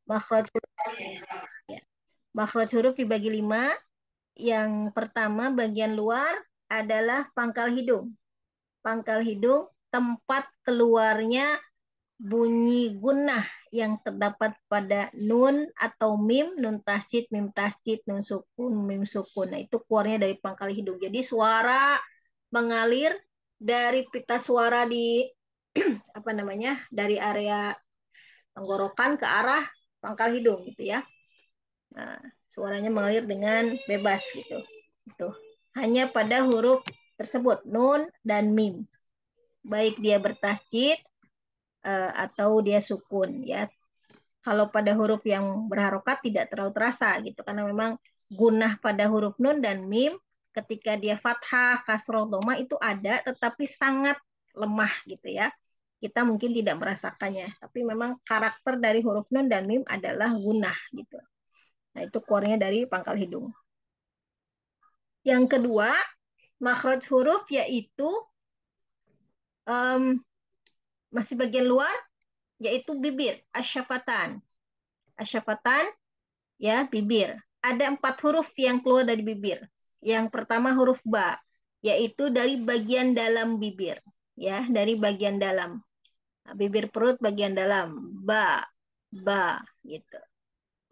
Makhraj huruf, ya. Makhraj huruf dibagi 5. Yang pertama bagian luar adalah pangkal hidung. Pangkal hidung tempat keluarnya bunyi gunnah yang terdapat pada nun atau mim, nun tasydid, mim tasydid, nun sukun, mim sukun. Nah, itu keluarnya dari pangkal hidung. Jadi suara mengalir dari pita suara di apa namanya? Dari area tenggorokan ke arah pangkal hidung gitu ya. Nah, suaranya mengalir dengan bebas gitu. Itu. Hanya pada huruf tersebut, nun dan mim. Baik dia bertasydid atau dia sukun ya. Kalau pada huruf yang berharokat tidak terlalu terasa gitu karena memang gunah pada huruf nun dan mim ketika dia fathah, kasroh, doma itu ada tetapi sangat lemah gitu ya. Kita mungkin tidak merasakannya, tapi memang karakter dari huruf nun dan mim adalah gunah gitu. Nah, itu keluarnya dari pangkal hidung. Yang kedua, makhraj huruf yaitu um, masih bagian luar yaitu bibir, asyafatan. Asyafatan ya bibir. Ada 4 huruf yang keluar dari bibir. Yang pertama huruf ba, yaitu dari bagian dalam bibir, ya dari bagian dalam. Nah, bibir perut bagian dalam, ba gitu.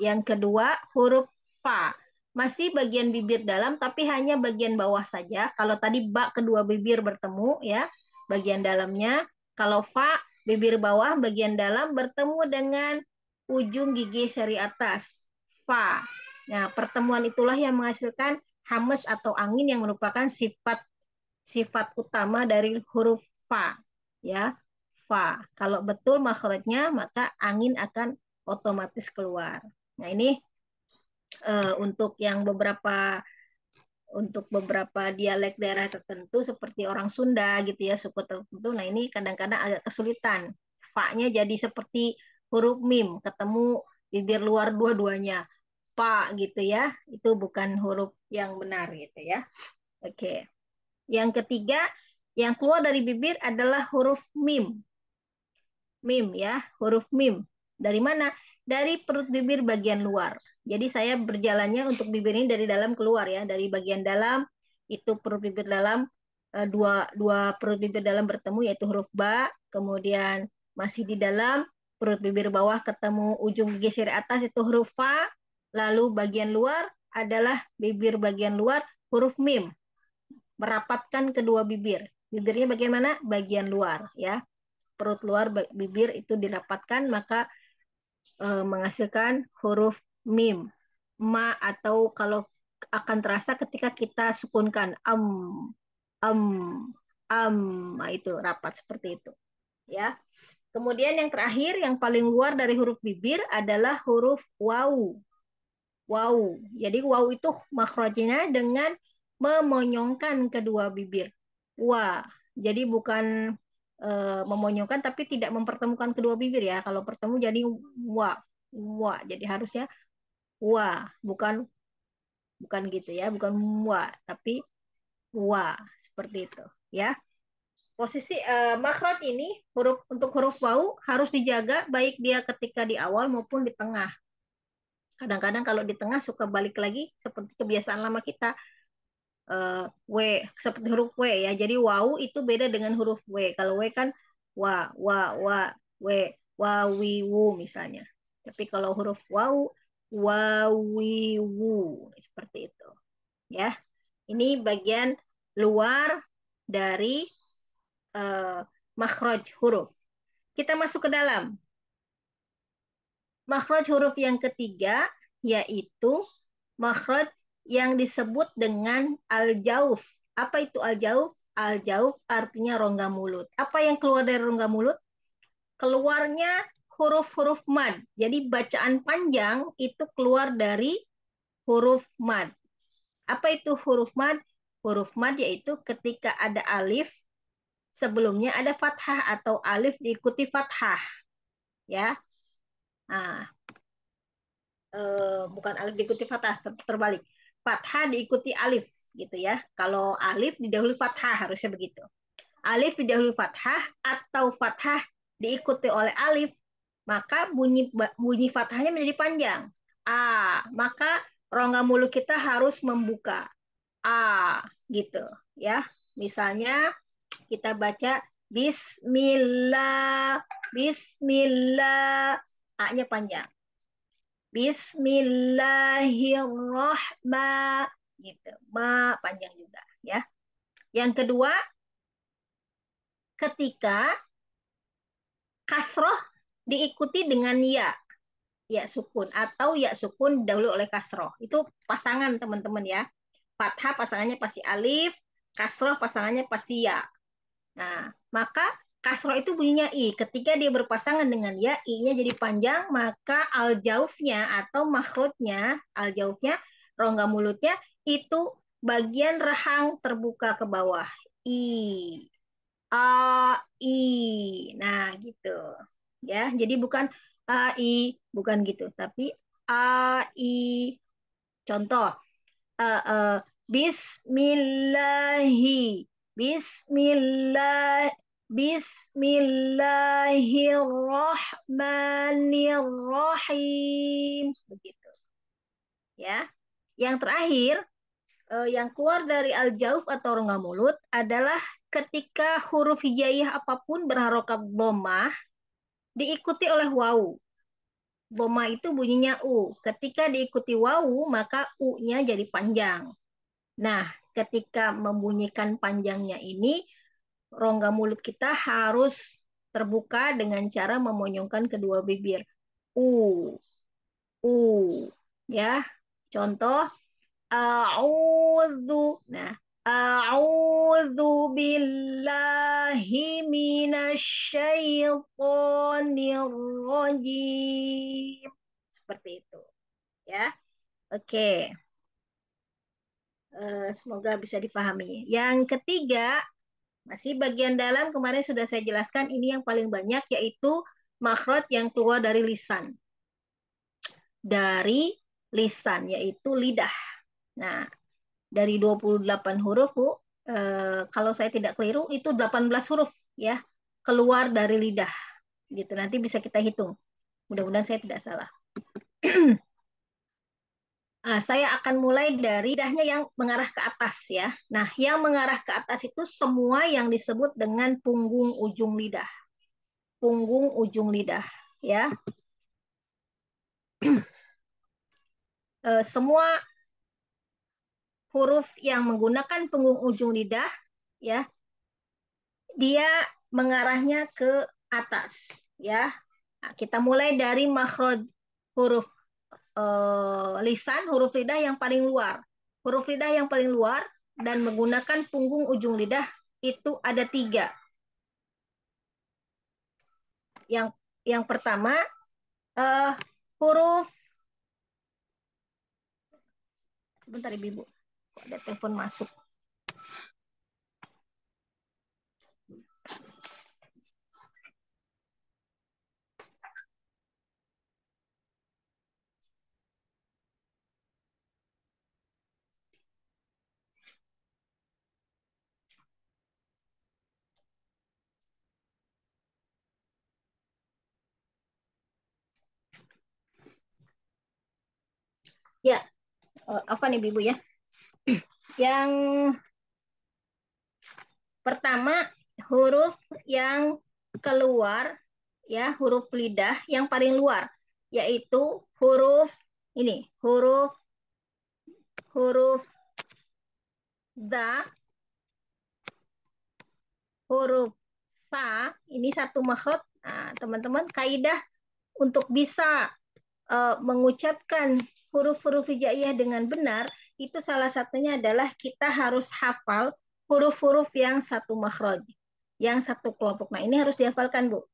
Yang kedua huruf fa, masih bagian bibir dalam tapi hanya bagian bawah saja. Kalau tadi ba kedua bibir bertemu ya, bagian dalamnya. Kalau fa bibir bawah bagian dalam bertemu dengan ujung gigi seri atas. Fa. Nah, pertemuan itulah yang menghasilkan hamas atau angin yang merupakan sifat sifat utama dari huruf fa. Ya, fa. Kalau betul makhrajnya maka angin akan otomatis keluar. Nah, ini untuk beberapa dialek daerah tertentu seperti orang Sunda gitu ya, suku tertentu. Nah, ini kadang-kadang agak kesulitan. Fa-nya jadi seperti huruf mim, ketemu bibir luar dua-duanya. Pa gitu ya. Itu bukan huruf yang benar gitu ya. Oke. Yang ketiga, yang keluar dari bibir adalah huruf mim. Mim ya, huruf mim. Dari mana? Dari perut bibir bagian luar. Jadi saya berjalannya untuk bibir ini dari dalam keluar ya, dari bagian dalam itu perut bibir dalam dua dua perut bibir dalam bertemu yaitu huruf ba, kemudian masih di dalam perut bibir bawah ketemu ujung gigi seri atas itu huruf fa, lalu bagian luar adalah bibir bagian luar huruf mim, merapatkan kedua bibir. Bibirnya bagian mana? Bagian luar ya, perut luar bibir itu dirapatkan maka menghasilkan huruf mim. Ma atau kalau akan terasa ketika kita sukunkan am am, nah itu rapat seperti itu ya. Kemudian yang terakhir yang paling luar dari huruf bibir adalah huruf waw. Waw. Jadi waw itu makhrajnya dengan memonyongkan kedua bibir. Wa. Jadi bukan memonyongkan tapi tidak mempertemukan kedua bibir ya. Kalau bertemu jadi wa, wa. Jadi harusnya wa, bukan bukan gitu ya, bukan wa, tapi wa seperti itu ya. Posisi makhraj ini untuk huruf wau harus dijaga baik dia ketika di awal maupun di tengah. Kadang-kadang kalau di tengah suka balik lagi seperti kebiasaan lama kita W seperti huruf W ya. Jadi wau itu beda dengan huruf W. Kalau W kan wa, W, wa, wi, wu misalnya. Tapi kalau huruf wau, wa, wi, wu seperti itu. Ya, ini bagian luar dari eh, makhraj huruf. Kita masuk ke dalam. Makhraj huruf yang ketiga yaitu makhraj yang disebut dengan al-jauf. Apa itu al-jauf? Al-jauf artinya rongga mulut. Apa yang keluar dari rongga mulut? Keluarnya huruf-huruf mad. Jadi bacaan panjang itu keluar dari huruf mad. Apa itu huruf mad? Huruf mad yaitu ketika ada alif, sebelumnya ada fathah atau alif diikuti fathah. Ya, nah, bukan alif diikuti fathah, terbalik. Fathah diikuti alif gitu ya. Kalau alif didahului fathah harusnya begitu. Alif didahului fathah atau fathah diikuti oleh alif maka bunyi bunyi fathahnya menjadi panjang. A, maka rongga mulut kita harus membuka. A, gitu ya. Misalnya kita baca Bismillah, Bismillah, A-nya panjang. Bismillahirrahmanirrahim, gitu. Ma panjang juga ya. Yang kedua, ketika kasroh diikuti dengan ya, ya sukun atau ya sukun dahulu oleh kasroh. Itu pasangan teman-teman ya. Fathah pasangannya pasti alif, kasroh pasangannya pasti ya. Nah, maka kasroh itu bunyinya i. Ketika dia berpasangan dengan ya, i-nya jadi panjang, maka al-jaufnya atau makhrajnya, al-jaufnya, rongga mulutnya itu bagian rahang terbuka ke bawah. I, a, i. Nah, gitu. Ya, jadi bukan a, i, bukan gitu, tapi a, i. Contoh, Bismillahi, Bismillah, Bismillahirrahmanirrahim. Begitu. Ya. Yang terakhir, yang keluar dari al-jauf atau rongga mulut adalah ketika huruf hijaiyah apapun berharokat dhammah diikuti oleh wawu. Dhammah itu bunyinya u. Ketika diikuti wawu, maka u-nya jadi panjang. Nah, ketika membunyikan panjangnya ini, rongga mulut kita harus terbuka dengan cara memonyongkan kedua bibir. U, u, ya. Contoh, a'udzu. Nah, a'udzu billahi minasyaitonir rajim. Seperti itu, ya. Oke. Semoga bisa dipahami. Yang ketiga, masih bagian dalam kemarin sudah saya jelaskan, ini yang paling banyak yaitu makhraj yang keluar dari lisan. Dari lisan yaitu lidah. Nah, dari 28 huruf, Bu, kalau saya tidak keliru itu 18 huruf ya keluar dari lidah. Gitu. Nanti bisa kita hitung. Mudah-mudahan saya tidak salah. Saya akan mulai dari lidahnya yang mengarah ke atas ya. Nah, yang mengarah ke atas itu semua yang disebut dengan punggung ujung lidah. Punggung ujung lidah ya. Semua huruf yang menggunakan punggung ujung lidah ya, dia mengarahnya ke atas ya. Nah, kita mulai dari makhraj huruf lisan, huruf lidah yang paling luar. Huruf lidah yang paling luar dan menggunakan punggung ujung lidah itu ada 3. Yang pertama huruf, sebentar Ibu, kok ada telepon masuk. Ya, apa nih Ibu ya? Yang pertama huruf yang keluar ya, huruf lidah yang paling luar yaitu huruf ini, huruf za, huruf fa, ini satu makhraj. Nah, teman-teman, kaidah untuk bisa mengucapkan huruf-huruf hijaiyah dengan benar, itu salah satunya adalah kita harus hafal huruf-huruf yang satu makhraj, yang satu kelompok. Nah, ini harus dihafalkan, Bu.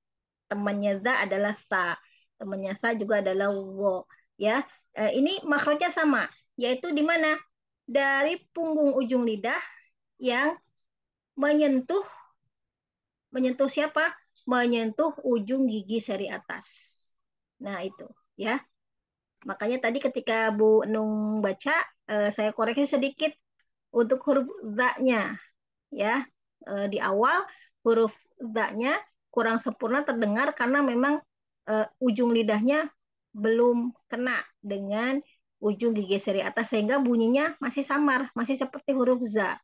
Temannya za adalah sa, temannya sa juga adalah wo. Ya, ini makhrajnya sama, yaitu di mana? Dari punggung ujung lidah yang menyentuh siapa? Menyentuh ujung gigi seri atas. Nah, itu ya. Makanya tadi ketika Bu Nung baca, saya koreksi sedikit untuk huruf za-nya ya. Di awal huruf za-nya kurang sempurna terdengar karena memang ujung lidahnya belum kena dengan ujung gigi seri atas sehingga bunyinya masih samar, masih seperti huruf za.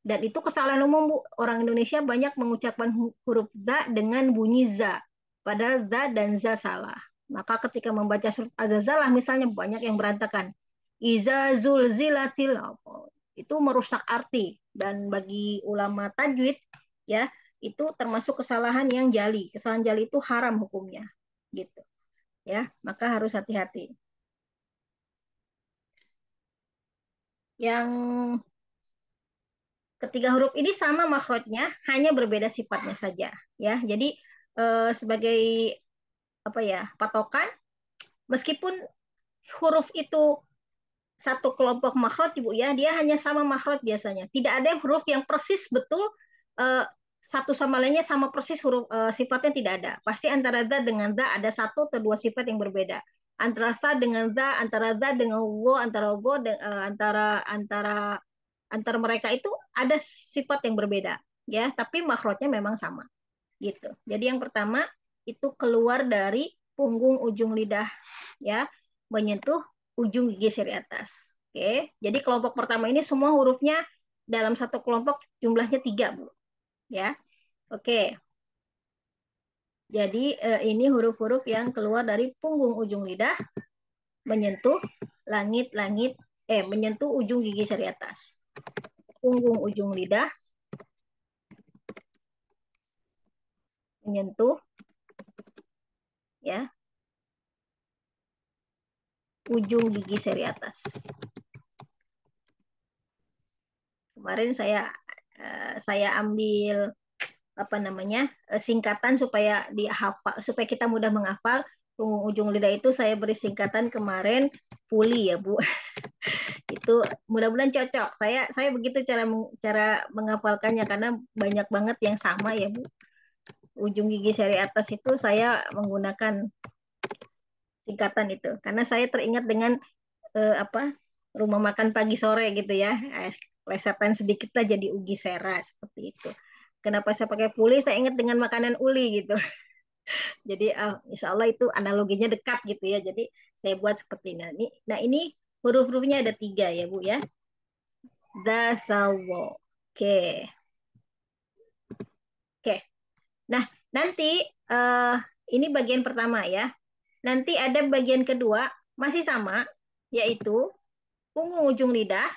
Dan itu kesalahan umum, Bu. Orang Indonesia banyak mengucapkan huruf za dengan bunyi za. Padahal za dan za salah. Maka ketika membaca surat Az-Zalzalah misalnya banyak yang berantakan. Iza zulzilatil, itu merusak arti. Dan bagi ulama tajwid ya, itu termasuk kesalahan yang jali. Kesalahan jali itu haram hukumnya. Gitu. Ya, maka harus hati-hati. Yang ketiga huruf ini sama makhrajnya, hanya berbeda sifatnya saja. Ya, jadi sebagai apa ya patokan, meskipun huruf itu satu kelompok makhraj, ibu ya, dia hanya sama makhraj biasanya. Tidak ada huruf yang persis betul eh, satu sama lainnya sama persis huruf sifatnya tidak ada. Pasti antara za dengan za ada satu atau dua sifat yang berbeda. Antara za dengan za, antara za dengan wo, antara wo, antara mereka itu ada sifat yang berbeda ya, tapi makhrajnya memang sama gitu. Jadi yang pertama itu keluar dari punggung ujung lidah ya, menyentuh ujung gigi seri atas. Oke, jadi kelompok pertama ini semua hurufnya dalam satu kelompok jumlahnya 3, Bu. Ya, oke. Jadi ini huruf-huruf yang keluar dari punggung ujung lidah menyentuh langit-langit, menyentuh ujung gigi seri atas. Punggung ujung lidah menyentuh ya ujung gigi seri atas. Kemarin saya ambil apa namanya singkatan supaya dihafal, supaya kita mudah menghafal punggung ujung lidah itu saya beri singkatan kemarin puli ya Bu. Itu mudah-mudahan cocok. Saya begitu cara menghafalkannya karena banyak banget yang sama ya Bu. Ujung gigi seri atas itu saya menggunakan singkatan itu karena saya teringat dengan apa rumah makan pagi sore gitu ya, plesetan sedikit lah jadi ugi sera seperti itu. Kenapa saya pakai puli, saya ingat dengan makanan uli gitu. Jadi insya Allah itu analoginya dekat gitu ya, jadi saya buat seperti ini. Nah ini huruf-hurufnya ada 3 ya Bu ya, dasawo. Oke, oke. Nah nanti uh, ini bagian pertama ya, nanti ada bagian kedua masih sama, yaitu punggung ujung lidah.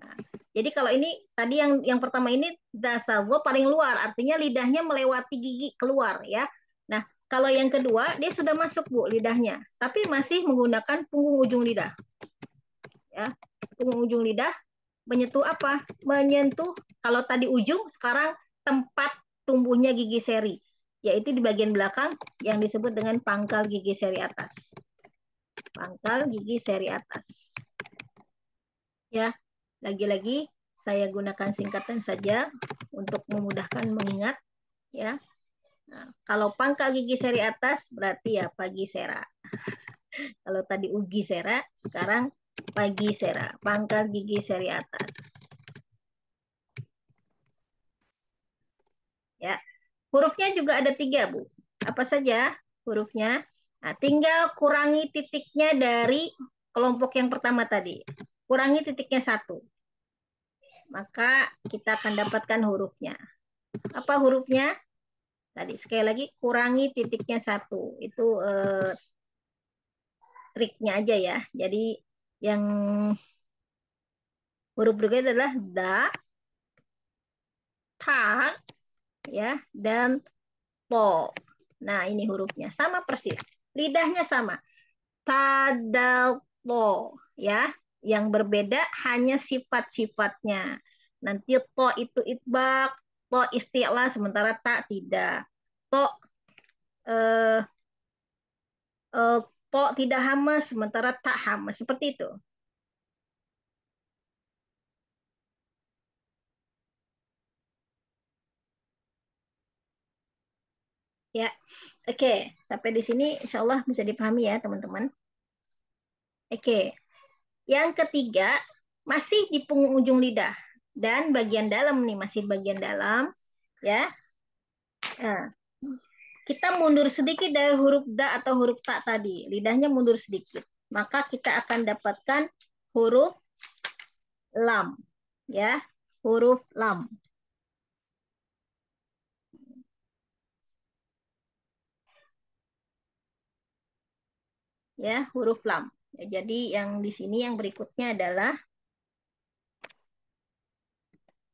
Nah, jadi kalau ini tadi yang pertama ini dasawo paling luar, artinya lidahnya melewati gigi keluar ya. Nah, kalau yang kedua dia sudah masuk Bu lidahnya, tapi masih menggunakan punggung ujung lidah. Ya, punggung ujung lidah menyentuh apa? Menyentuh kalau tadi ujung, sekarang tempat tumbuhnya gigi seri, yaitu di bagian belakang yang disebut dengan pangkal gigi seri atas. Pangkal gigi seri atas. Ya, lagi-lagi saya gunakan singkatan saja untuk memudahkan mengingat ya. Nah, kalau pangkal gigi seri atas berarti ya pagi sera. Kalau tadi ugi sera, sekarang pagi sera, pangkal gigi seri atas. Ya, hurufnya juga ada 3 Bu. Apa saja hurufnya? Nah, tinggal kurangi titiknya dari kelompok yang pertama tadi. Kurangi titiknya 1. Maka kita akan dapatkan hurufnya. Apa hurufnya? Tadi sekali lagi kurangi titiknya 1. Itu triknya aja ya. Jadi yang huruf berikutnya adalah da, ta, ya, dan po. Nah, ini hurufnya sama persis. Lidahnya sama. Tadalpo, ya. Yang berbeda hanya sifat-sifatnya. Nanti to itu itbak, to isti'la, sementara tak tidak. To eh, eh, to tidak hamas, sementara tak hamas. Seperti itu. Ya, oke. Sampai di sini insya Allah bisa dipahami ya, teman-teman. Oke. Yang ketiga, masih di punggung ujung lidah. Dan bagian dalam nih, masih bagian dalam. Ya. Nah, kita mundur sedikit dari huruf da atau huruf ta tadi. Lidahnya mundur sedikit. Maka kita akan dapatkan huruf lam. Ya, huruf lam. Ya, huruf lam. Ya, jadi yang di sini yang berikutnya adalah,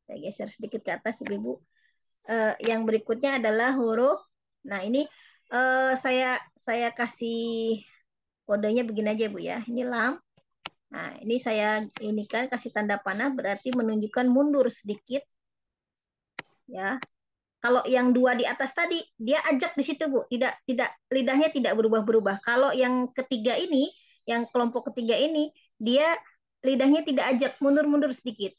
saya geser sedikit ke atas, Ibu. Yang berikutnya adalah huruf. Nah, ini saya kasih kodenya begini aja, Bu ya. Ini lam. Nah, ini saya ini kan kasih tanda panah berarti menunjukkan mundur sedikit ya. Kalau yang dua di atas tadi dia ajak di situ, Bu. Tidak lidahnya tidak berubah-berubah. Kalau yang ketiga ini, yang kelompok ketiga ini, dia lidahnya tidak ajak, mundur-mundur sedikit.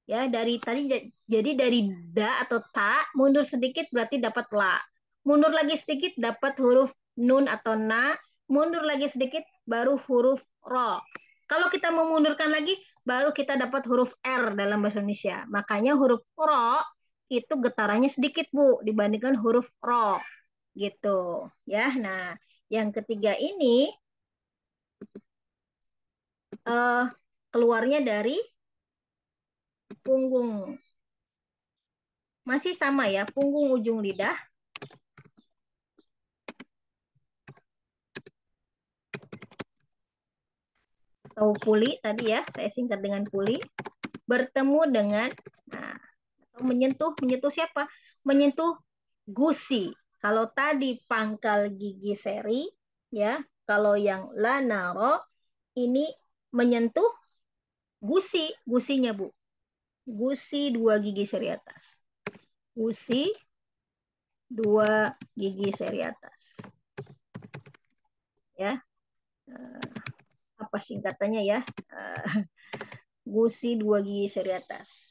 Ya, dari tadi jadi dari da atau ta mundur sedikit berarti dapat la. Mundur lagi sedikit dapat huruf nun atau na, mundur lagi sedikit baru huruf ro. Kalau kita memundurkan lagi baru kita dapat huruf R dalam bahasa Indonesia. Makanya huruf ro itu getarannya sedikit, Bu, dibandingkan huruf ro gitu. Ya. Nah, yang ketiga ini keluarnya dari punggung. Masih sama ya, punggung ujung lidah atau puli tadi ya, saya singkat dengan puli, bertemu dengan, nah, atau menyentuh siapa? Menyentuh gusi. Kalau tadi pangkal gigi seri, ya, kalau yang lanaro ini menyentuh gusinya, Bu. Gusi dua gigi seri atas. Gusi dua gigi seri atas. Ya, apa singkatannya ya? Gusi dua gigi seri atas.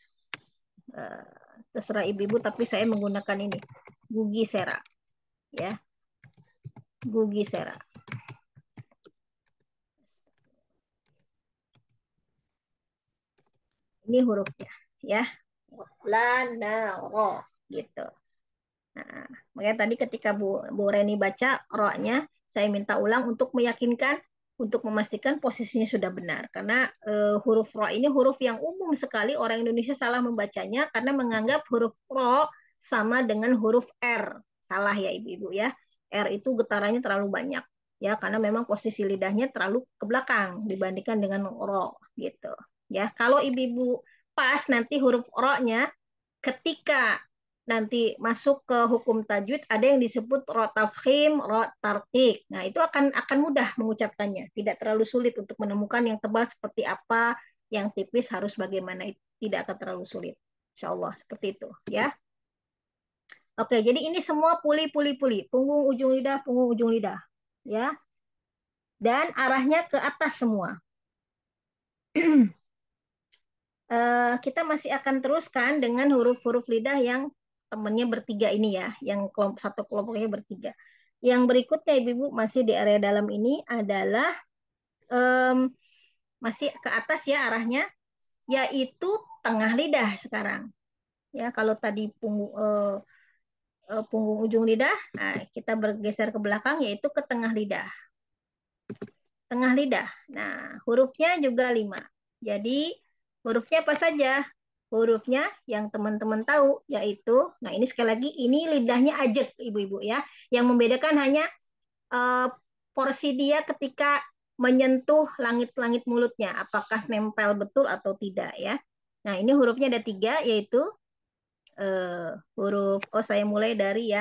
Terserah ibu-ibu, tapi saya menggunakan ini, gugi sera, ya, gugi sera. Ini hurufnya, ya, lanaro, gitu. Nah, makanya tadi ketika Bu Reni baca ro-nya, saya minta ulang untuk meyakinkan, untuk memastikan posisinya sudah benar. Karena huruf ro ini huruf yang umum sekali orang Indonesia salah membacanya karena menganggap huruf ro sama dengan huruf R. Salah ya ibu-ibu ya. R itu getarannya terlalu banyak. Ya, karena memang posisi lidahnya terlalu ke belakang dibandingkan dengan ro gitu. Ya, kalau ibu-ibu pas nanti huruf ro-nya ketika nanti masuk ke hukum tajwid ada yang disebut ro tafkhim, ro tarqiq. Nah, itu akan mudah mengucapkannya, tidak terlalu sulit untuk menemukan yang tebal seperti apa, yang tipis harus bagaimana, itu tidak akan terlalu sulit. Insya Allah seperti itu, ya. Oke, jadi ini semua puli, punggung ujung lidah, ya, dan arahnya ke atas semua. Kita masih akan teruskan dengan huruf-huruf lidah yang temannya bertiga ini ya, yang satu kelompoknya bertiga. Yang berikutnya ibu-ibu masih di area dalam ini adalah masih ke atas ya arahnya, yaitu tengah lidah sekarang. Ya, kalau tadi punggung ujung lidah, nah, kita bergeser ke belakang yaitu ke tengah lidah. Tengah lidah. Nah, hurufnya juga 5. Jadi, hurufnya apa saja? Hurufnya yang teman-teman tahu, yaitu, nah ini sekali lagi, ini lidahnya ajek, ibu-ibu ya. Yang membedakan hanya uh, porsi dia ketika menyentuh langit-langit mulutnya, apakah nempel betul atau tidak ya. Nah, ini hurufnya ada 3, yaitu saya mulai dari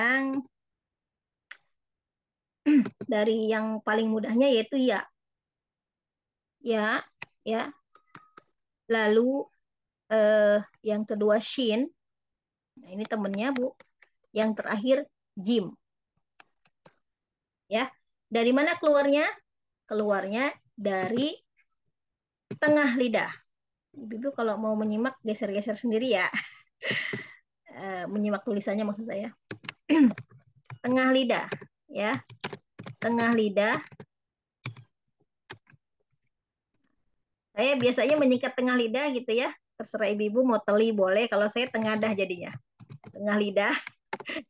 yang paling mudahnya yaitu ya. Ya, ya. Lalu yang kedua shin. Nah, ini temennya, Bu. Yang terakhir jim. Ya. Dari mana keluarnya? Keluarnya dari tengah lidah. Ibu kalau mau menyimak geser-geser sendiri ya. Menyimak tulisannya maksud saya. Tengah lidah, ya. Tengah lidah. Saya biasanya menyingkat tengah lidah gitu ya. Terserah ibu-ibu mau teli boleh, kalau saya tengadah jadinya. Tengah lidah.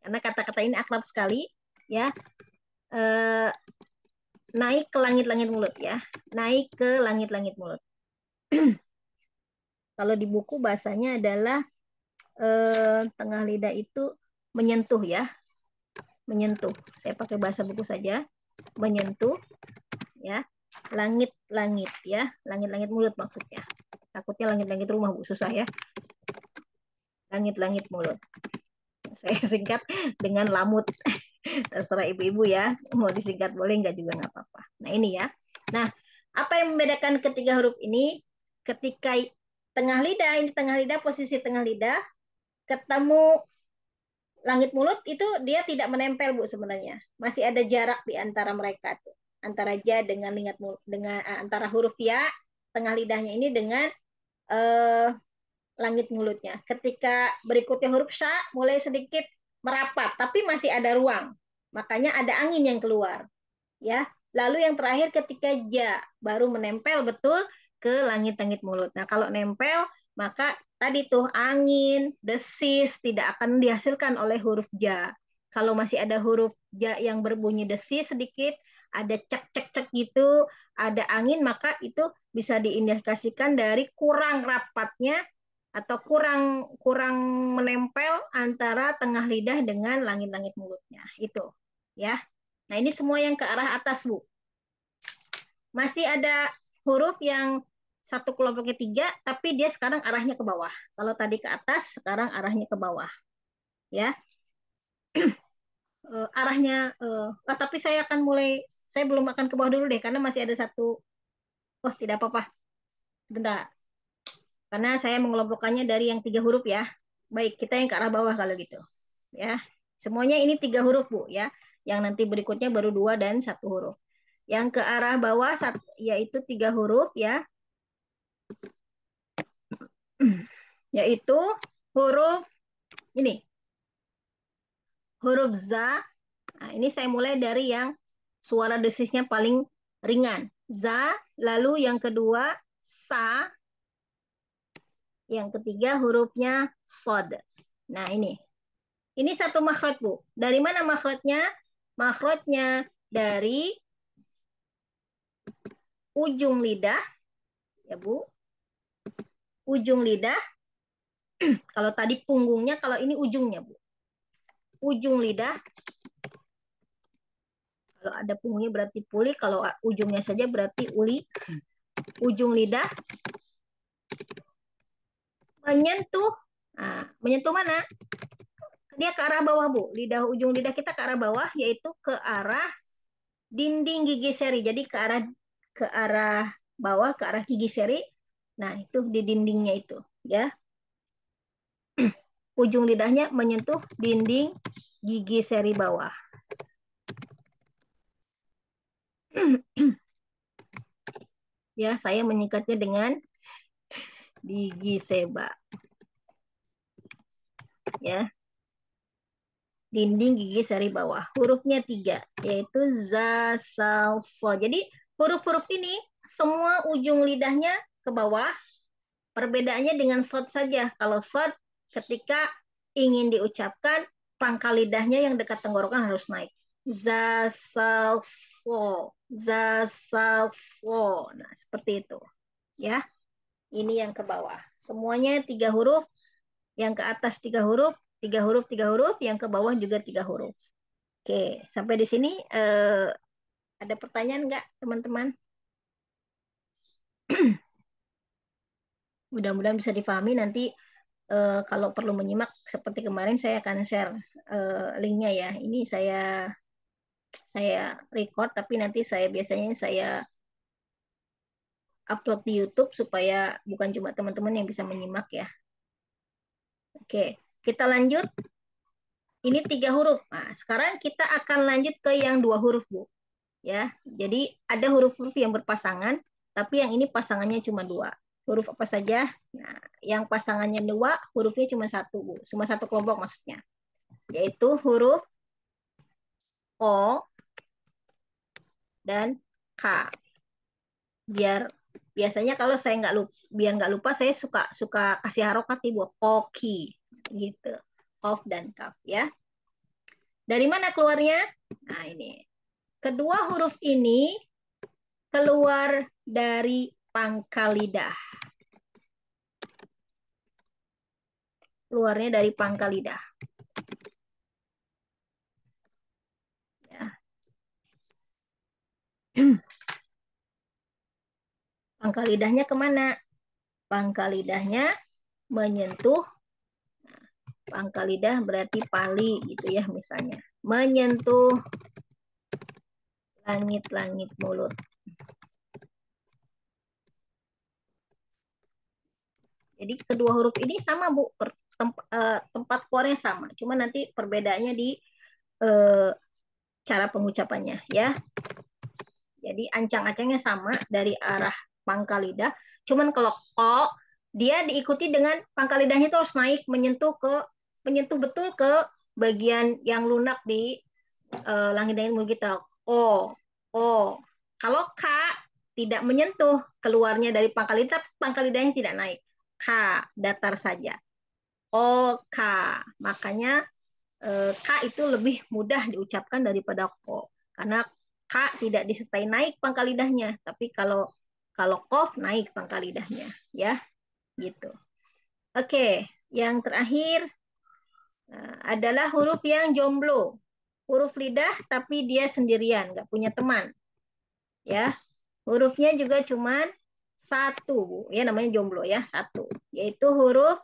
karena kata-kata ini akrab sekali ya. Eh, naik ke langit-langit mulut ya, naik ke langit-langit mulut. Kalau di buku bahasanya adalah tengah lidah itu menyentuh ya, menyentuh. Saya pakai bahasa buku saja, menyentuh ya, langit-langit ya, langit-langit mulut maksudnya. Takutnya langit-langit rumah Bu, susah ya. Langit-langit mulut. Saya singkat dengan lamut. Terserah ibu-ibu ya, mau disingkat boleh nggak juga nggak apa-apa. Nah ini ya. Nah, apa yang membedakan ketiga huruf ini? Ketika tengah lidah, ini tengah lidah, posisi tengah lidah, ketemu langit mulut itu dia tidak menempel Bu sebenarnya. Masih ada jarak di antara mereka tuh. Antara ja dengan langit mulut, dengan antara huruf ya tengah lidahnya ini dengan eh, langit mulutnya. Ketika berikutnya huruf sya mulai sedikit merapat, tapi masih ada ruang. Makanya ada angin yang keluar, ya. Lalu yang terakhir ketika ja baru menempel betul ke langit-langit mulut. Nah, kalau nempel maka tadi tuh angin, desis tidak akan dihasilkan oleh huruf ja. Kalau masih ada huruf ja yang berbunyi desis sedikit, ada cek-cek-cek gitu, ada angin, maka itu bisa diindikasikan dari kurang rapatnya atau kurang kurang menempel antara tengah lidah dengan langit-langit mulutnya. Itu ya. Nah, ini semua yang ke arah atas, Bu. Masih ada huruf yang satu kelompoknya tiga, tapi dia sekarang arahnya ke bawah. Kalau tadi ke atas, sekarang arahnya ke bawah. Ya, arahnya. Tapi saya akan mulai. Saya belum akan ke bawah dulu deh, karena masih ada satu. Oh, tidak apa-apa. Bentar. Karena saya mengelompokkannya dari yang tiga huruf ya. Baik, kita yang ke arah bawah kalau gitu. Ya, semuanya ini tiga huruf Bu ya. Yang nanti berikutnya baru dua dan satu huruf. Yang ke arah bawah yaitu tiga huruf ya, yaitu huruf ini, huruf za. Nah, ini saya mulai dari yang suara desisnya paling ringan. Za, lalu yang kedua sa, yang ketiga hurufnya sod. Nah, ini satu makhraj, Bu. Dari mana makhrajnya? Makhrajnya dari ujung lidah, ya Bu. Ujung lidah. Kalau tadi punggungnya, kalau ini ujungnya, Bu. Ujung lidah. Kalau ada punggungnya berarti puli, kalau ujungnya saja berarti uli. Ujung lidah menyentuh. Nah, menyentuh mana? Dia ke arah bawah, Bu. Ujung lidah kita ke arah bawah, yaitu ke arah dinding gigi seri. Jadi ke arah bawah, ke arah gigi seri. Nah, itu di dindingnya itu, ya. Ujung lidahnya menyentuh dinding gigi seri bawah. Ya, saya menyingkatnya dengan gigi seba. Ya, dinding gigi seri bawah. Hurufnya tiga, yaitu za, sal, so. Jadi huruf-huruf ini semua ujung lidahnya ke bawah. Perbedaannya dengan sod saja. Kalau sod ketika ingin diucapkan, pangkal lidahnya yang dekat tenggorokan harus naik. Za, sal, so. Za, sal, so. Nah, seperti itu. Ya, ini yang ke bawah. Semuanya tiga huruf. Yang ke atas tiga huruf, tiga huruf, tiga huruf. Yang ke bawah juga tiga huruf. Oke, sampai di sini ada pertanyaan nggak, teman-teman? Mudah-mudahan bisa dipahami. Nanti kalau perlu menyimak seperti kemarin, saya akan share linknya ya. Ini saya record, tapi nanti saya biasanya saya upload di YouTube supaya bukan cuma teman-teman yang bisa menyimak ya. Oke, kita lanjut. Ini tiga huruf. Nah, sekarang kita akan lanjut ke yang dua huruf, Bu. Ya, jadi ada huruf-huruf yang berpasangan, tapi yang ini pasangannya cuma dua. Huruf apa saja? Nah, yang pasangannya dua, hurufnya cuma satu, Bu. Cuma satu kelompok maksudnya. Yaitu huruf O dan K. Biar biasanya kalau saya nggak lupa, biar nggak lupa, saya suka suka kasih harokat ibu, koki gitu, kof dan kaf ya. Dari mana keluarnya? Nah, ini. Kedua huruf ini keluar dari pangkal lidah. Keluarnya dari pangkal lidah. Ya. Pangkal lidahnya kemana? Pangkal lidahnya menyentuh, pangkal lidah berarti pali gitu ya misalnya. Menyentuh langit-langit mulut. Jadi kedua huruf ini sama Bu, tempat keluarnya sama. Cuma nanti perbedaannya di eh, cara pengucapannya ya. Jadi ancang-ancangnya sama dari arah pangkal lidah. Cuman kalau ko dia diikuti dengan pangkal lidahnya itu harus naik menyentuh betul ke bagian yang lunak di langit dan mulut kita. O, o. Kalau k tidak menyentuh keluarnya dari pangkal lidahnya tidak naik. K datar saja. O, k. Makanya K itu lebih mudah diucapkan daripada ko. Karena K tidak disertai naik pangkal lidahnya, tapi kalau kalau kof naik pangkal lidahnya, ya, gitu. Oke, yang terakhir adalah huruf yang jomblo. Huruf lidah tapi dia sendirian, nggak punya teman, ya. Hurufnya juga cuman satu, Bu. Ya namanya jomblo ya, satu. Yaitu huruf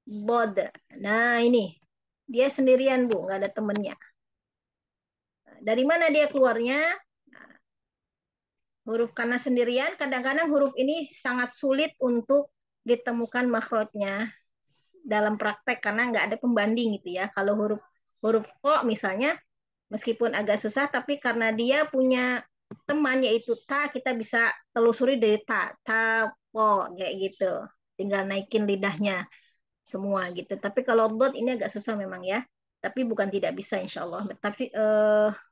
bod. Nah, ini dia sendirian, Bu, nggak ada temennya. Dari mana dia keluarnya? Huruf karena sendirian, kadang-kadang huruf ini sangat sulit untuk ditemukan makhrajnya dalam praktek karena nggak ada pembanding gitu ya. Kalau huruf huruf ko misalnya, meskipun agak susah, tapi karena dia punya teman yaitu ta, kita bisa telusuri dari ta, po, kayak gitu. Tinggal naikin lidahnya semua gitu. Tapi kalau dot ini agak susah memang ya. Tapi bukan tidak bisa insya Allah.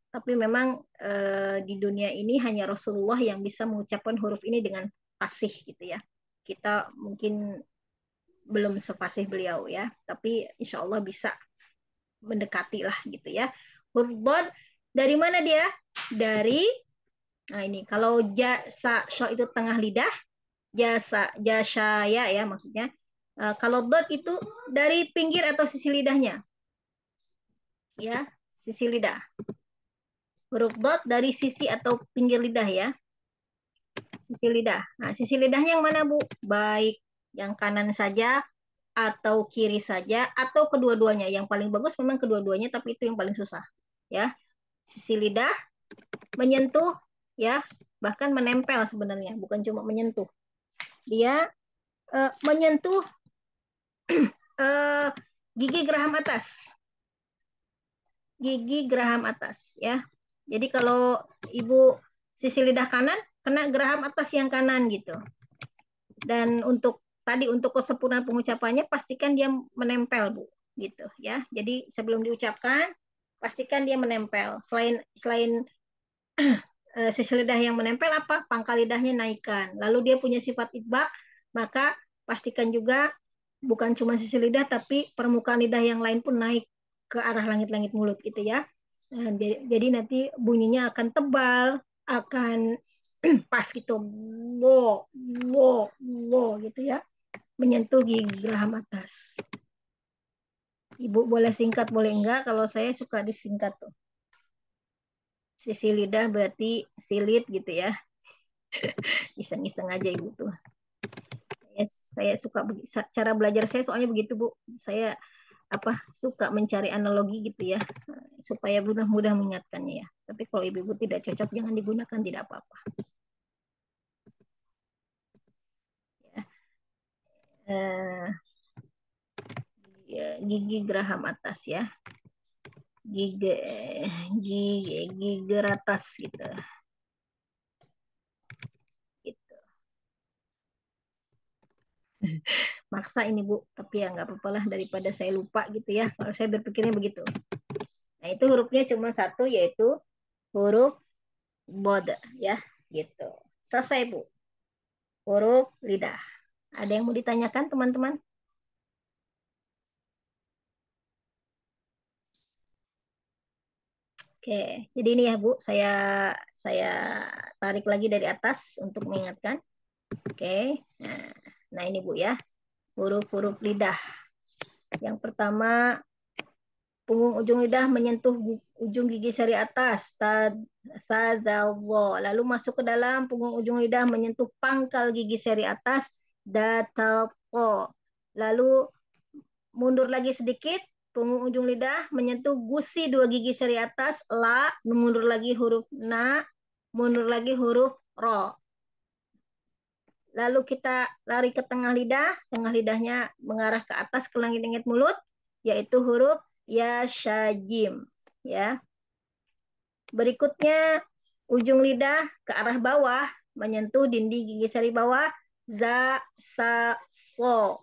Tapi memang di dunia ini hanya Rasulullah yang bisa mengucapkan huruf ini dengan fasih gitu ya. Kita mungkin belum sefasih beliau ya. Tapi insya Allah bisa mendekati lah gitu ya. Huruf dot dari mana dia? Dari nah ini kalau jasa sho itu tengah lidah, jasa ya maksudnya. Kalau dot itu dari pinggir atau sisi lidahnya, ya sisi lidah. Huruf dot dari sisi atau pinggir lidah ya, sisi lidah. Nah, sisi lidahnya yang mana Bu? Baik yang kanan saja atau kiri saja atau kedua-duanya. Yang paling bagus memang kedua-duanya, tapi itu yang paling susah. Ya, sisi lidah menyentuh ya, bahkan menempel sebenarnya, bukan cuma menyentuh. Dia menyentuh eh, gigi geraham atas. Gigi geraham atas ya. Jadi kalau ibu sisi lidah kanan kena geraham atas yang kanan gitu. Dan untuk tadi untuk kesempurnaan pengucapannya pastikan dia menempel Bu gitu ya. Jadi sebelum diucapkan pastikan dia menempel. Selain selain sisi lidah yang menempel apa? Pangkal lidahnya naikkan. Lalu dia punya sifat itbaq, maka pastikan juga bukan cuma sisi lidah tapi permukaan lidah yang lain pun naik ke arah langit-langit mulut gitu ya. Nah, jadi nanti bunyinya akan tebal, akan pas gitu, bo, bo, bo gitu ya, menyentuh gigi geraham atas. Ibu boleh singkat, boleh enggak? Kalau saya suka disingkat tuh. Sisi lidah berarti silit gitu ya. Iseng-iseng aja ibu tuh. Saya suka cara belajar saya soalnya begitu Bu. Saya suka mencari analogi gitu ya supaya mudah-mudah mengingatkannya ya. Tapi kalau ibu-ibu tidak cocok jangan digunakan tidak apa-apa. Ya. Eh, gigi geraham atas ya. Gigi gigi atas gitu. Gitu. Maksa ini Bu, tapi ya nggak apa-apa lah daripada saya lupa gitu ya. Kalau saya berpikirnya begitu. Nah itu hurufnya cuma satu yaitu huruf bod ya gitu. Selesai Bu. Huruf lidah. Ada yang mau ditanyakan teman-teman? 。 . 。 . 。 . 。 . 。 . . . . 。 . 。 . 。 . 。 . 。 . 。 . 。 . 。 . 。 . 。 . 。 . 。 . 。 . 。 . 。 . 。 . 。 . 。 . 。 . 。 . 。 . 。Oke, jadi ini ya Bu, saya tarik lagi dari atas untuk mengingatkan. Oke, nah ini Bu ya, huruf-huruf lidah. Yang pertama, punggung ujung lidah menyentuh ujung gigi seri atas, sadalwo. Lalu masuk ke dalam punggung ujung lidah menyentuh pangkal gigi seri atas, datalpo. Lalu mundur lagi sedikit, punggung ujung lidah menyentuh gusi dua gigi seri atas, la, mundur lagi huruf na, mundur lagi huruf ro. Lalu kita lari ke tengah lidahnya mengarah ke atas ke langit-langit mulut, yaitu huruf ya syajim. Ya. Berikutnya ujung lidah ke arah bawah menyentuh dinding gigi seri bawah, za, sa, so.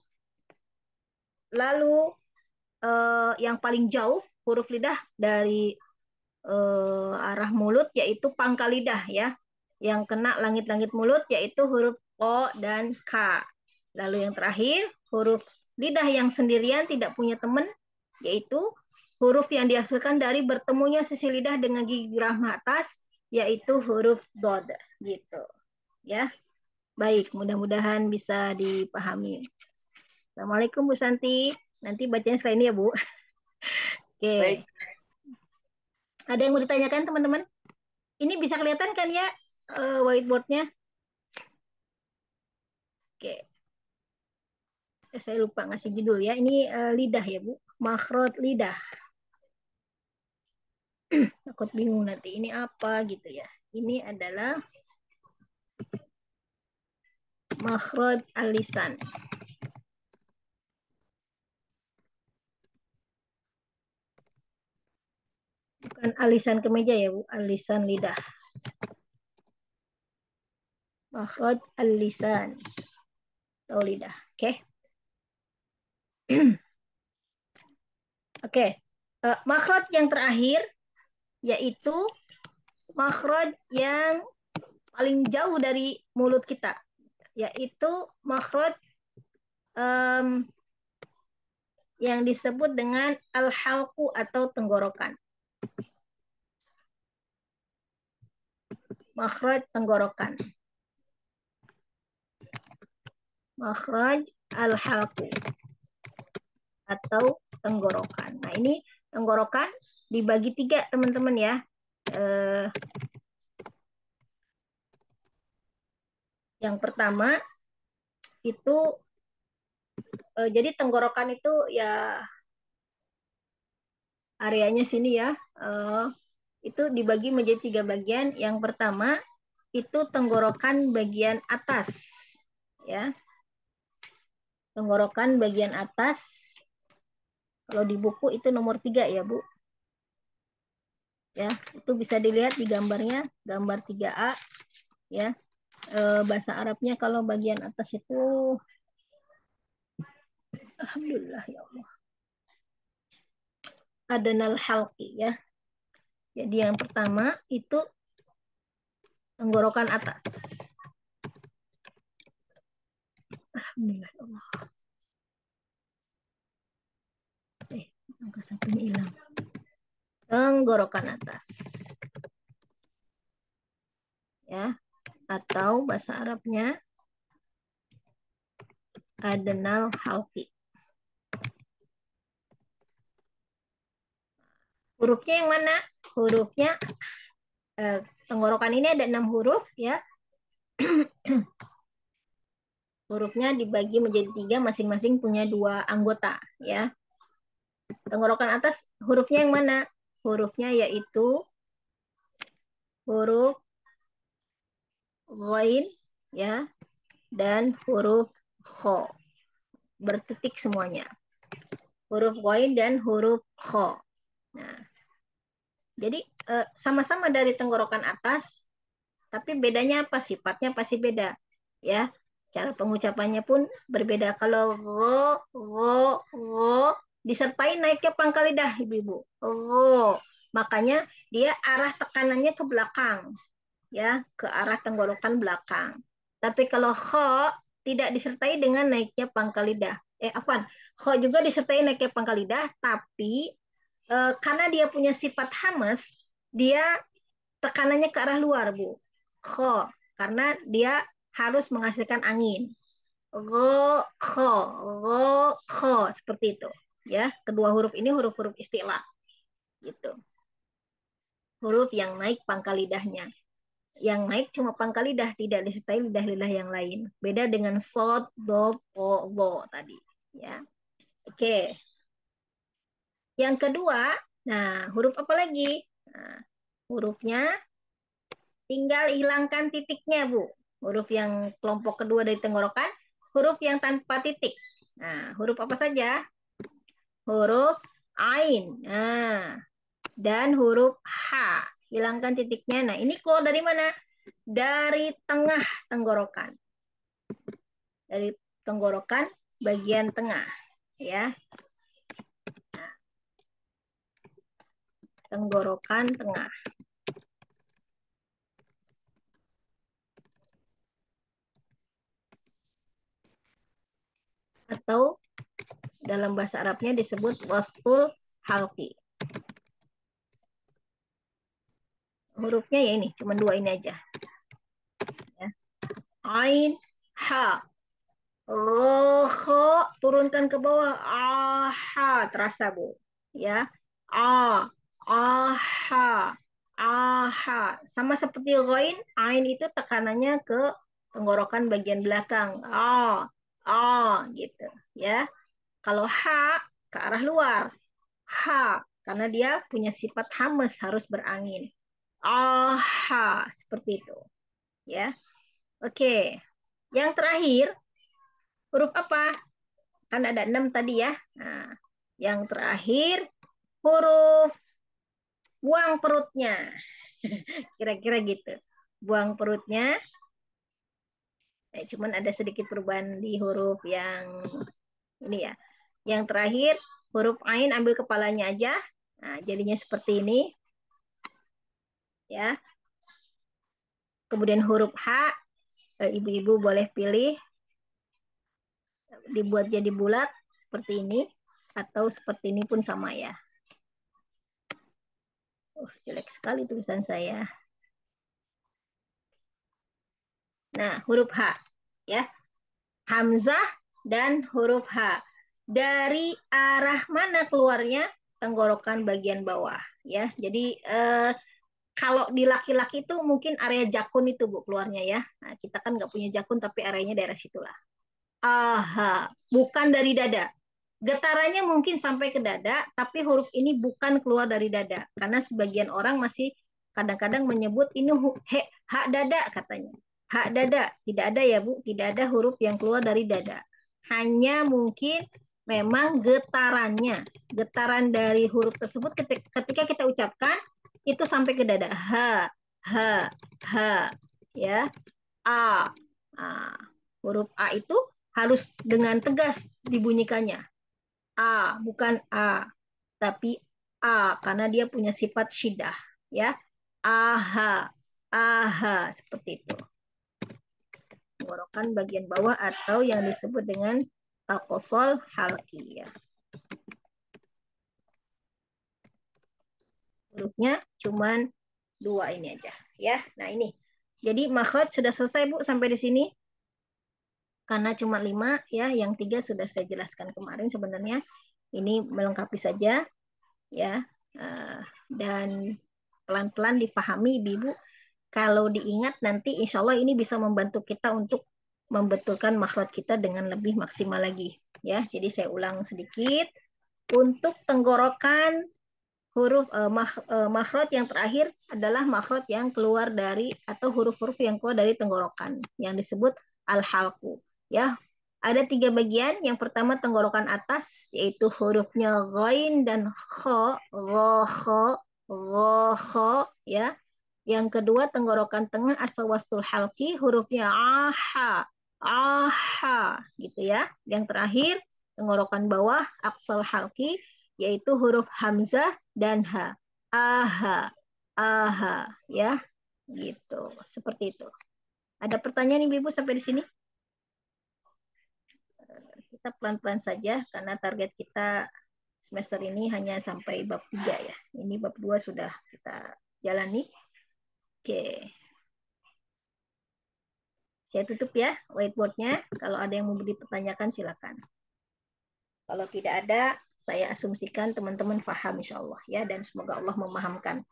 Lalu yang paling jauh huruf lidah dari arah mulut yaitu pangkal lidah ya. Yang kena langit-langit mulut yaitu huruf O dan K. Lalu yang terakhir huruf lidah yang sendirian tidak punya teman yaitu huruf yang dihasilkan dari bertemunya sisi lidah dengan gigi geraham atas yaitu huruf dod gitu. Ya. Baik, mudah-mudahan bisa dipahami. Assalamualaikum Bu Santi. Nanti bacanya selain ini ya Bu. Oke. Baik. Ada yang mau ditanyakan teman-teman? Ini bisa kelihatan kan ya whiteboardnya? Oke. Saya lupa ngasih judul ya. Ini lidah ya Bu. Makhraj lidah. Takut bingung nanti ini apa gitu ya. Ini adalah makhraj al-lisan. Bukan alisan kemeja ya Bu, alisan lidah. Makhraj al-lisan. Atau lidah. Oke. Oke. Makhraj yang terakhir yaitu makhraj yang paling jauh dari mulut kita, yaitu makhraj yang disebut dengan al-halqu atau tenggorokan. Makhraj tenggorokan. Makhraj al-halqu atau tenggorokan. Nah, ini tenggorokan dibagi 3, teman-teman ya. Yang pertama itu jadi tenggorokan itu ya areanya sini ya. Itu dibagi menjadi 3 bagian. Yang pertama itu tenggorokan bagian atas ya. Tenggorokan bagian atas. Kalau di buku itu nomor 3 ya, Bu. Ya, itu bisa dilihat di gambarnya, gambar 3A ya. Bahasa Arabnya kalau bagian atas itu alhamdulillah ya Allah. Adanal halqi ya. Jadi yang pertama itu tenggorokan atas. Alhamdulillah ya Allah. Angka satunya hilang. Tenggorokan atas. Ya, atau bahasa Arabnya adenal halqi. Hurufnya yang mana? Hurufnya tenggorokan ini ada 6 huruf ya. Hurufnya dibagi menjadi 3, masing-masing punya 2 anggota ya. Tenggorokan atas hurufnya yang mana? Hurufnya yaitu huruf ghain ya dan huruf kho. Bertitik semuanya. Huruf ghain dan huruf kho. Nah, jadi sama-sama dari tenggorokan atas, tapi bedanya apa? Sifatnya pasti beda ya. Cara pengucapannya pun berbeda. Kalau go disertai naiknya pangkal lidah, ibu-ibu. Go. Makanya dia arah tekanannya ke belakang, ya, ke arah tenggorokan belakang. Tapi kalau kho tidak disertai dengan naiknya pangkal lidah. Kho juga disertai naiknya pangkal lidah, tapi karena dia punya sifat hamas, dia tekanannya ke arah luar, Bu. Kho, karena dia harus menghasilkan angin. Ro, kho, ro, kho, seperti itu. Ya, kedua huruf ini huruf-huruf istilah, gitu. Huruf yang naik pangkal lidahnya. Yang naik cuma pangkal lidah, tidak disertai lidah-lidah yang lain. Beda dengan sod, do, po, go tadi. Ya, oke. Yang kedua, nah huruf apa lagi? Nah, hurufnya tinggal hilangkan titiknya, Bu. Huruf yang kelompok kedua dari tenggorokan, huruf yang tanpa titik. Nah, huruf apa saja? Huruf ain. Nah, dan huruf H. Hilangkan titiknya. Nah, ini keluar dari mana? Dari tengah tenggorokan. Dari tenggorokan bagian tengah, ya. Nah, tenggorokan tengah. Atau dalam bahasa Arabnya disebut wastul halki. Hurufnya ya ini, cuma dua ini aja. Ya. Ain, ha. Roho, turunkan ke bawah. Aha, terasa, Bu. Ya. A, aha, aha. Sama seperti ghain, ain itu tekanannya ke tenggorokan bagian belakang. A, gitu. Ya. Kalau ha, ke arah luar. Ha, karena dia punya sifat hames, harus berangin. Aha, seperti itu. Ya. Oke. Yang terakhir, huruf apa? Kan ada 6 tadi ya. Nah, yang terakhir, huruf buang perutnya. Kira-kira gitu. Buang perutnya. Cuman ada sedikit perubahan di huruf yang ini ya. Yang terakhir, huruf ain ambil kepalanya aja. Nah, jadinya seperti ini. Ya. Kemudian huruf H, ibu-ibu boleh pilih dibuat jadi bulat seperti ini atau seperti ini pun sama ya. Jelek sekali tulisan saya. Nah, huruf H ya. Hamzah dan huruf H. Dari arah mana keluarnya? Tenggorokan bagian bawah ya. Jadi kalau di laki-laki itu mungkin area jakun itu Bu keluarnya ya. Nah, kita kan nggak punya jakun tapi areanya daerah situlah. Aha, bukan dari dada. Getarannya mungkin sampai ke dada, tapi huruf ini bukan keluar dari dada. Karena sebagian orang masih kadang-kadang menyebut ini hak dada katanya. Hak dada, tidak ada ya Bu, tidak ada huruf yang keluar dari dada. Hanya mungkin memang getarannya. Getaran dari huruf tersebut ketika kita ucapkan, itu sampai ke dada. Ha, ha, ya. A. Nah, huruf A itu harus dengan tegas dibunyikannya. A, bukan A, tapi A karena dia punya sifat syidah, ya. Aha, aha, seperti itu. Tenggorokan bagian bawah atau yang disebut dengan takosol halki, ya. Hurufnya cuman dua ini aja, ya. Nah ini, jadi makhraj sudah selesai Bu sampai di sini. Karena cuma 5 ya, yang 3 sudah saya jelaskan kemarin sebenarnya. Ini melengkapi saja ya. Dan pelan-pelan dipahami Ibu. Kalau diingat nanti insya Allah ini bisa membantu kita untuk membetulkan makhraj kita dengan lebih maksimal lagi ya. Jadi saya ulang sedikit. Untuk tenggorokan huruf makhraj yang terakhir adalah makhraj yang keluar dari atau huruf-huruf yang keluar dari tenggorokan yang disebut al-halqu ya. Ada 3 bagian. Yang pertama tenggorokan atas yaitu hurufnya ghain dan kha, kha, kha ya. Yang kedua tenggorokan tengah asal wastul halqi hurufnya aha, aha gitu ya. Yang terakhir tenggorokan bawah aksal halqi yaitu huruf hamzah dan ha. Aha, aha ya. Gitu. Seperti itu. Ada pertanyaan Ibu sampai di sini? Kita pelan-pelan saja karena target kita semester ini hanya sampai bab 3 ya. Ini bab 2 sudah kita jalani. Oke. Saya tutup ya whiteboardnya. Kalau ada yang mau dipertanyakan silakan. Kalau tidak ada, saya asumsikan teman-teman paham insya Allah ya, dan semoga Allah memahamkan.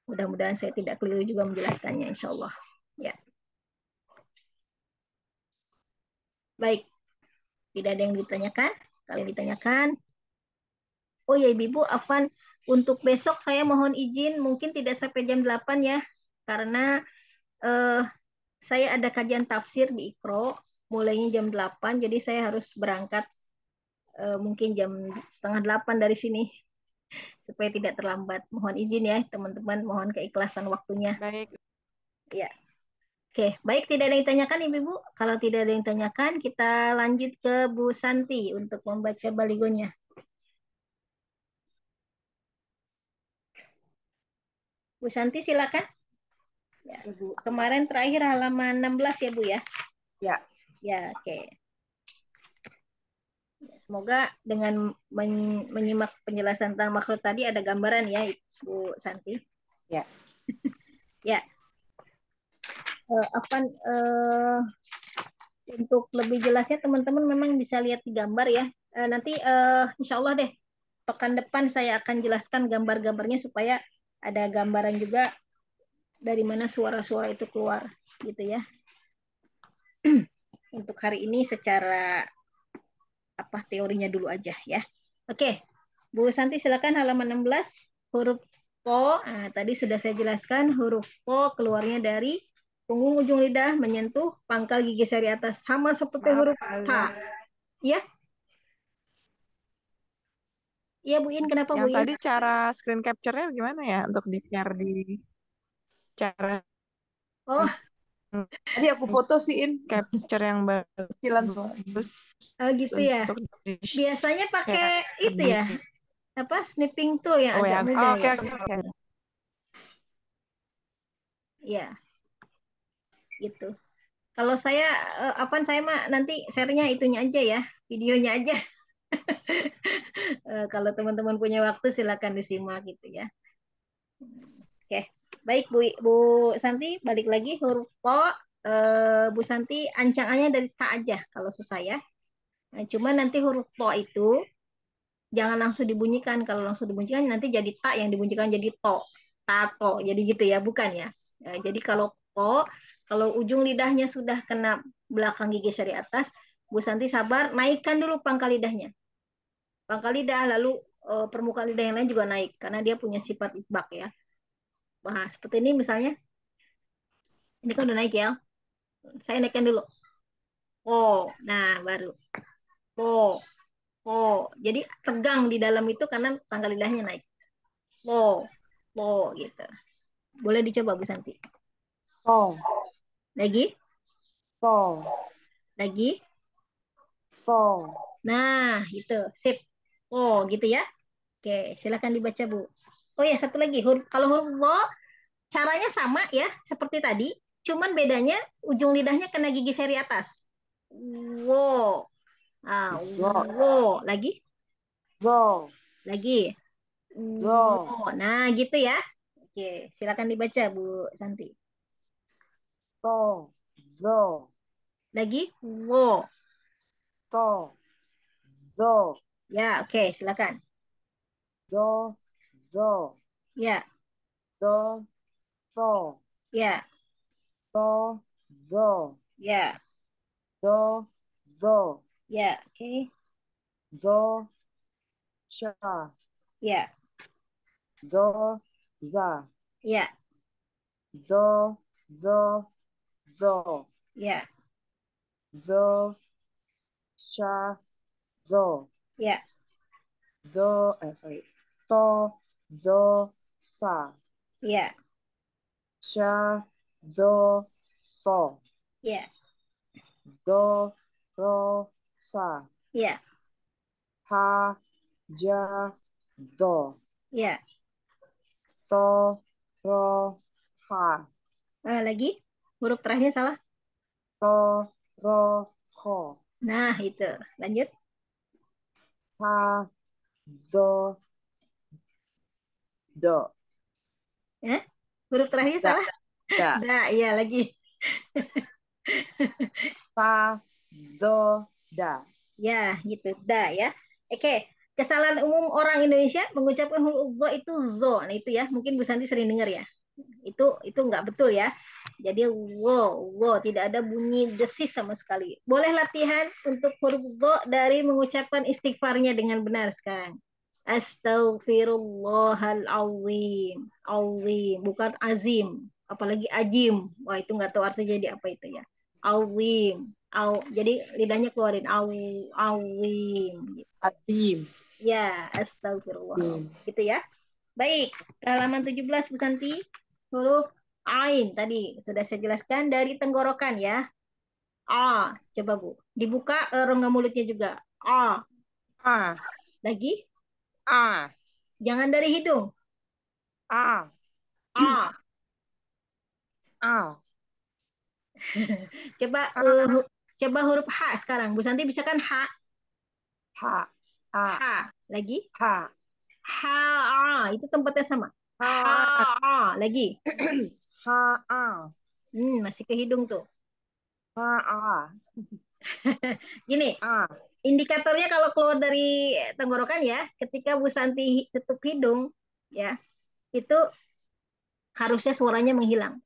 Mudah-mudahan saya tidak keliru juga menjelaskannya insya Allah. Ya, baik. Tidak ada yang ditanyakan. Kalau ditanyakan, oh ya Ibu, Afwan, untuk besok saya mohon izin mungkin tidak sampai jam 8 ya, karena eh, saya ada kajian tafsir di Ikro, mulainya jam 8, jadi saya harus berangkat mungkin jam setengah 8 dari sini, supaya tidak terlambat. Mohon izin ya teman-teman, mohon keikhlasan waktunya. Baik. Ya, oke, baik, tidak ada yang ditanyakan Ibu. Kalau tidak ada yang ditanyakan, kita lanjut ke Bu Santi untuk membaca baligonya. Bu Santi silakan. Ya, Bu. Kemarin terakhir halaman 16 ya Bu ya. Ya. Ya, oke. Ya, semoga dengan menyimak penjelasan tentang makhluk tadi ada gambaran ya Bu Santi. Ya. Ya. Apa untuk lebih jelasnya teman-teman memang bisa lihat di gambar ya. Nanti insya Allah deh pekan depan saya akan jelaskan gambar-gambarnya supaya ada gambaran juga dari mana suara-suara itu keluar gitu ya. Untuk hari ini secara apa teorinya dulu aja ya. Oke, Bu Santi silakan halaman 16 huruf po. Nah, tadi sudah saya jelaskan huruf po keluarnya dari punggung ujung lidah menyentuh pangkal gigi seri atas sama seperti Maaf, huruf H. Ya, iya Bu In, kenapa Bu yang In? tadi cara screen capture-nya gimana ya untuk di-share di cara Oh, Tadi aku foto sih In, capture yang kecilan suara. bagus gitu ya. untuk Biasanya pakai itu di ya, apa snipping tool yang WA. agak mudah Oke, ya. oke. Iya, gitu. Kalau saya apa saya mah nanti share-nya itunya aja ya, videonya aja. Kalau teman-teman punya waktu silakan disimak gitu ya. Oke, baik Bu Santi, balik lagi huruf po. Bu Santi ancangannya dari ta aja kalau susah ya. Nah, cuma nanti huruf po itu jangan langsung dibunyikan. Kalau langsung dibunyikan nanti jadi ta yang dibunyikan jadi to, tato. Jadi gitu ya, bukan ya. Jadi kalau po, kalau ujung lidahnya sudah kena belakang gigi seri atas, Bu Santi sabar, naikkan dulu pangkal lidahnya. Pangkal lidah, lalu permukaan lidah yang lain juga naik karena dia punya sifat itbak ya. Nah, seperti ini misalnya, ini kan udah naik ya. Saya naikkan dulu. Oh, nah baru. Oh, oh. Jadi tegang di dalam itu karena pangkal lidahnya naik. Oh, oh gitu. Boleh dicoba Bu Santi. Po, Lagi, po, lagi. po. Nah, itu. Sip. Oh, gitu ya. Oke, silakan dibaca Bu. Oh ya, satu lagi. Kalau huruf wo, caranya sama ya, seperti tadi. Cuman bedanya ujung lidahnya kena gigi seri atas. Wo. Ah, Go, wo. Lagi, go, lagi. go, Wo. Nah, gitu ya. Oke, silakan dibaca Bu Santi. go, go, Lagi, wo. go, go, Ya, oke, silakan. go, go, Ya, go, go, ya, go, go, ya, go, go, ya. Oke, go, sha, ya, go, za, ya, go, go, go, ya, go, sha, go, ya, sorry, to, do, sa, ya, sha, do, so, ya, do, ro, sa, ya, ha, ja, do, ya. to, ro, ha, Lagi, huruf terakhir salah. to, ro, ho, Nah, itu. Lanjut. ha, do, do. Eh? Huruf terakhir Da. salah? Da. Da, iya lagi. Fa. Do. Da. Ya, gitu. Da ya. Oke, kesalahan umum orang Indonesia mengucapkan huruf go itu zo. Nah, itu ya. Mungkin Bu Santi sering dengar ya. Itu nggak betul ya. Jadi wo tidak ada bunyi desis sama sekali. Boleh latihan untuk huruf go dari mengucapkan istighfarnya dengan benar sekarang. Astaghfirullahalazim. Azim, bukan azim. Apalagi ajim. Wah, itu nggak tahu artinya jadi apa itu ya. Azim. Jadi lidahnya keluarin. Awim. Atim. Ya, astagfirullah. Tim. Gitu ya. Baik, ke halaman 17 Bu Santi. Huruf Ain tadi sudah saya jelaskan dari tenggorokan ya. A, coba Bu. Dibuka rongga mulutnya juga. A, A. lagi. A. Jangan dari hidung. A. A. A. Coba A. coba huruf H sekarang. Bu Santi bisa kan H? Ha. A. H. Lagi. Ha. H, A. Itu tempatnya sama. H, Ha. A. Lagi. Ha. A. Masih ke hidung tuh. Ha. A. Gini, A. indikatornya kalau keluar dari tenggorokan ya, ketika Bu Santi tutup hidung, ya, itu harusnya suaranya menghilang.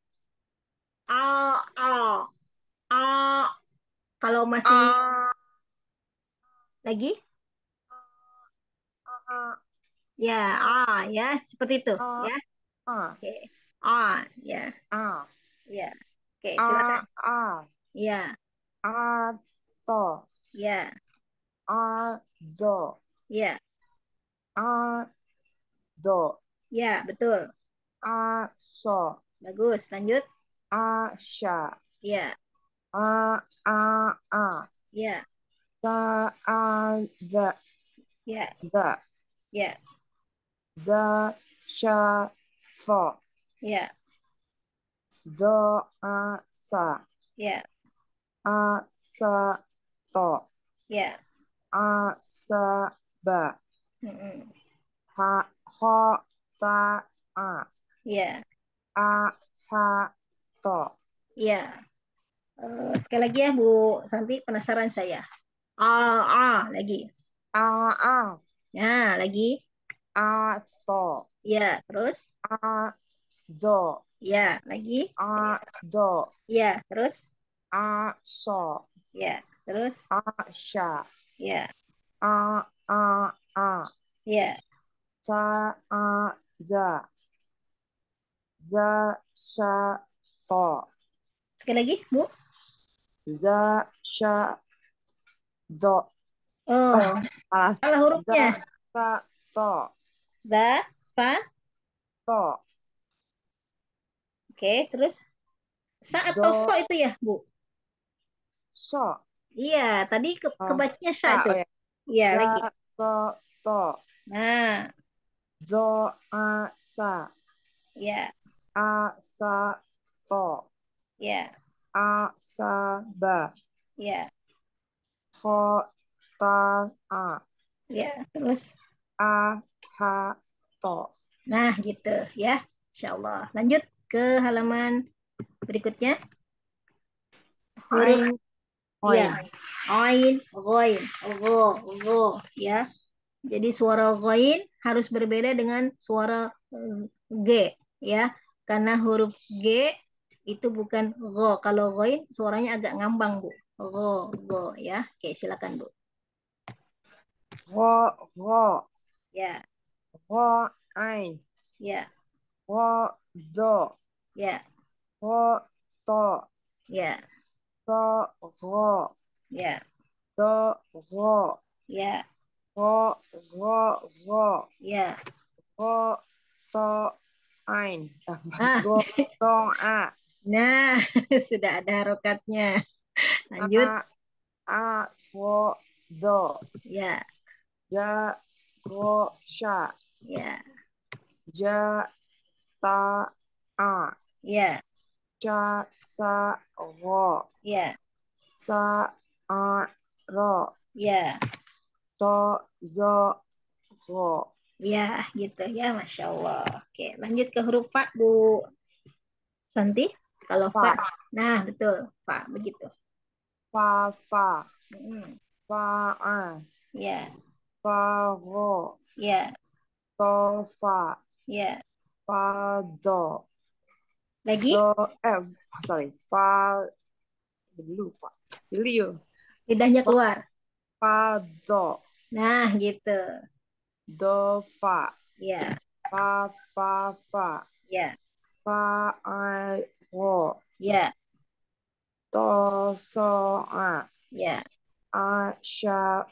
A, A, A. Kalau masih A. lagi, A. ya, A, ya, seperti itu, A. ya. A. Oke, A, ya, A. ya. Oke, silakan. A. A. Ya, A. To. ya, A. Do. ya, A. Do. ya, betul. A. So. Bagus, lanjut. A. Sha. Ya, A. A. A. ya, Za. A. Za. ya, Za. ya, Za. Sha. Fo. ya, Do. A. Sa. ya, A. Sa. To. ya. A. Sa. Ba. Mm-mm. Ha. Ho. Ta. A. Ya, A. Ha. To. ya. Sekali lagi ya, Bu Santi, penasaran saya. A, A, lagi. A. A. Ya, lagi. A. To. Ya, terus. A. Do. Ya, lagi. A. Do. Ya, terus. A. So. Ya, terus. A. Sha. Ya, A. A. A. ya. Sa. A. Za. Za. Sha. To. Sekali lagi, Bu. Za. Sha. Do. Oh, Salah. salah Za. hurufnya. Sa. To. Da, fa. To. Oke, terus. Sa atau so Do. itu ya, Bu? So. Iya, tadi kebacanya sa Sa. itu. Oh ya. Iya, Za. lagi. To. To. Nah, Do. A. Sa. ya, A. Sa. To. ya, A. Sa. Ba. ya, Ho. Ta. A. ya. Terus. A. Ha. To. Nah, gitu ya. Insya Allah. Lanjut ke halaman berikutnya. Huruf Ain. ya. Oin. Ain, ghain, gho, gho ya. Jadi suara ghain harus berbeda dengan suara G ya. Karena huruf G itu bukan gho. Kalau ghain suaranya agak ngambang, Bu. Gho ya. Oke, silakan, Bu. Ho. Ho. Ya, Ho. Ain. ya, Ho. Do. ya, Ho. To. ya, To. Ho. ya, Do. Ho. ya, Ho. Ho. Ho. ya. Ho. To. Ain. Ah, Go. Tong. A. nah, sudah ada harokatnya. Lanjut. A. A. Ho. Do. Ya, Ja. Go. Sha. ya, Ja. Ta. A. ya, Cha. Sa. Ho. ya, Sa. A. Ro. ya, To. Zo. Ho. Ya, gitu ya, Masya Allah. Oke, lanjut ke huruf fa, Bu Santi. Kalau fa, Fa. nah betul, fa begitu. Fa, fa. Mm, Fa, ya, fa, ro. ya, Do, fa. ya. Fa, do. Lagi, Do, sorry. Fa, lupa. Liu. lidahnya Fa, keluar. fa, do. Nah, gitu. Do, fa. Ya, Fa, fa, fa. ya, Fa, ro. ya, Do, so, ya. sha,